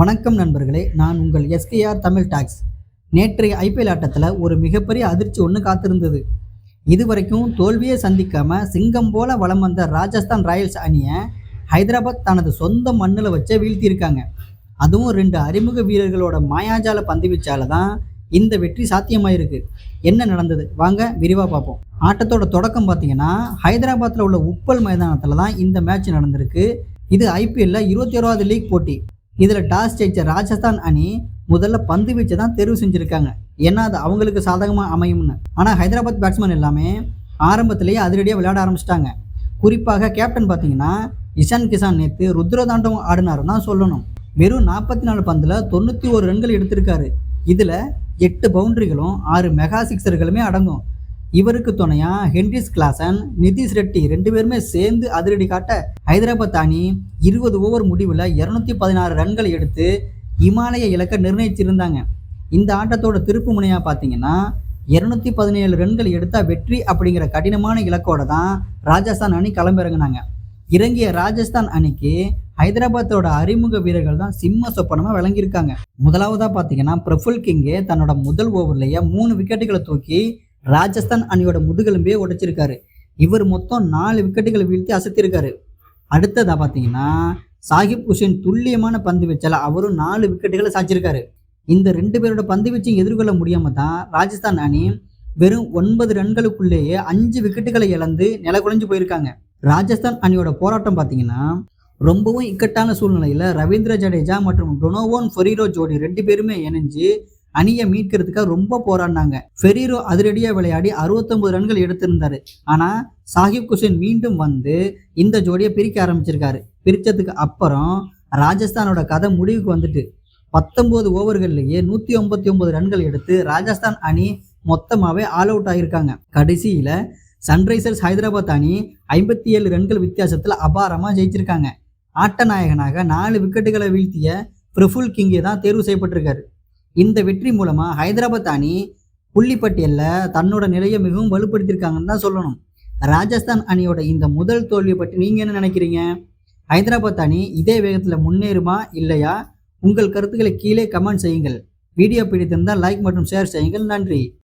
வணக்கம் நண்பர்களே, நான் உங்கள் எஸ்கேஆர் தமிழ் டாக்ஸ். நேற்றைய ஐபிஎல் ஆட்டத்தில் ஒரு மிகப்பெரிய அதிர்ச்சி ஒன்று காத்திருந்தது. இதுவரைக்கும் தோல்வியை சந்திக்காம சிங்கம் போல வலம் வந்த ராஜஸ்தான் ராயல்ஸ் அணியை ஹைதராபாத் தனது சொந்த மண்ணில் வச்சே வீழ்த்தியிருக்காங்க. அதுவும் 2 அறிமுக வீரர்களோட மாயாஜால பந்துவீச்சால தான் இந்த வெற்றி சாத்தியமாயிருக்கு. என்ன நடந்தது வாங்க விரிவாக பார்ப்போம். ஆட்டத்தோட தொடக்கம் பார்த்தீங்கன்னா ஹைதராபாத்தில் உள்ள உப்பல் மைதானத்தில் தான் இந்த மேட்ச் நடந்திருக்கு. இது ஐபிஎல்ல 21வது லீக் போட்டி. இதில் டாஸ் ஜெயிச்ச ராஜஸ்தான் அணி முதல்ல பந்து வீச்சை தான் தேர்வு செஞ்சுருக்காங்க. ஏன்னா அது அவங்களுக்கு சாதகமாக அமையும்னு. ஆனால் ஹைதராபாத் பேட்ஸ்மேன் எல்லாமே ஆரம்பத்திலேயே அதிரடியாக விளையாட ஆரம்பிச்சிட்டாங்க. குறிப்பாக கேப்டன் பார்த்தீங்கன்னா இஷான் கிஷான் நேற்று ருத்ரதாண்டவம் ஆடினாருன்னு தான் சொல்லணும். வெறும் 44 பந்தில் 91 ரன்கள் எடுத்திருக்காரு. இதில் 8 பவுண்டரிகளும் 6 மெகா சிக்ஸர்களுமே அடங்கும். இவருக்கு துணையா ஹென்ரிஸ் கிளாசன், நிதிஷ் ரெட்டி 2 பேருமே சேர்ந்து அதிரடி காட்ட ஹைதராபாத் அணி 20 ஓவர் முடிவில் 216 ரன்கள் எடுத்து இமாலய இலக்கை நிர்ணயிச்சிருந்தாங்க. இந்த ஆட்டத்தோட திருப்பு முனையாக பார்த்தீங்கன்னா 217 ரன்கள் எடுத்தால் வெற்றி அப்படிங்கிற கடினமான இலக்கோட தான் ராஜஸ்தான் அணி களமிறங்கினாங்க. இறங்கிய ராஜஸ்தான் அணிக்கு ஹைதராபாத்தோட அறிமுக வீரர்கள் தான் சிம்ம சொப்பனமாக விளங்கியிருக்காங்க. முதலாவதாக பார்த்தீங்கன்னா பிரஃபுல் கிங்கே தன்னோட முதல் ஓவர்லேயே 3 விக்கெட்டுகளை தூக்கி ராஜஸ்தான் அணியோட முதுகெலும்பே உடைச்சிருக்காரு. இவர் மொத்தம் 4 விக்கெட்டுகளை வீழ்த்தி அசத்திருக்காரு. அடுத்ததா பார்த்தீங்கன்னா சாகிப் ஹுசேன் துல்லியமான பந்து வீச்சால அவரும் 4 விக்கெட்டுகளை சாச்சிருக்காரு. இந்த 2 பேரோட பந்து வீச்சையும் எதிர்கொள்ள முடியாம தான் ராஜஸ்தான் அணி வெறும் 9 ரன்களுக்குள்ளேயே 5 விக்கெட்டுகளை இழந்து நிலகுலைஞ்சு போயிருக்காங்க. ராஜஸ்தான் அணியோட போராட்டம் பார்த்தீங்கன்னா ரொம்பவும் இக்கட்டான சூழ்நிலையில ரவீந்திர ஜடேஜா மற்றும் டொனோவோன் ஃபெரீரோ ஜோடி 2 பேருமே இணைஞ்சு அணியை மீட்கிறதுக்காக ரொம்ப போராடினாங்க. ஃபெரீரோ அதிரடியாக விளையாடி 69 ரன்கள் எடுத்திருந்தாரு. ஆனால் சாகிப் ஹுசேன் மீண்டும் வந்து இந்த ஜோடியை பிரிக்க ஆரம்பிச்சிருக்காரு. பிரித்ததுக்கு அப்புறம் ராஜஸ்தானோட கதை முடிவுக்கு வந்துட்டு 19 ஓவர்கள்லேயே 189 ரன்கள் எடுத்து ராஜஸ்தான் அணி மொத்தமாகவே ஆல் அவுட் ஆகியிருக்காங்க. கடைசியில் சன்ரைசர்ஸ் ஹைதராபாத் அணி 57 ரன்கள் வித்தியாசத்தில் அபாரமாக ஜெயிச்சிருக்காங்க. ஆட்ட நாயகனாக 4 விக்கெட்டுகளை வீழ்த்திய பிரஃபுல் கிங்கே தான் தேர்வு செய்யப்பட்டிருக்காரு. இந்த வெற்றி மூலமாக ஹைதராபாத் அணி புள்ளிப்பட்டியலில் தன்னோட நிலையை மிகவும் வலுப்படுத்தியிருக்காங்கன்னு தான் சொல்லணும். ராஜஸ்தான் அணியோட இந்த முதல் தோல்வியை பற்றி நீங்கள் என்ன நினைக்கிறீங்க? ஹைதராபாத் அணி இதே வேகத்தில் முன்னேறுமா இல்லையா? உங்கள் கருத்துக்களை கீழே கமெண்ட் செய்யுங்கள். வீடியோ பிடித்திருந்தால் லைக் மற்றும் ஷேர் செய்யுங்கள். நன்றி.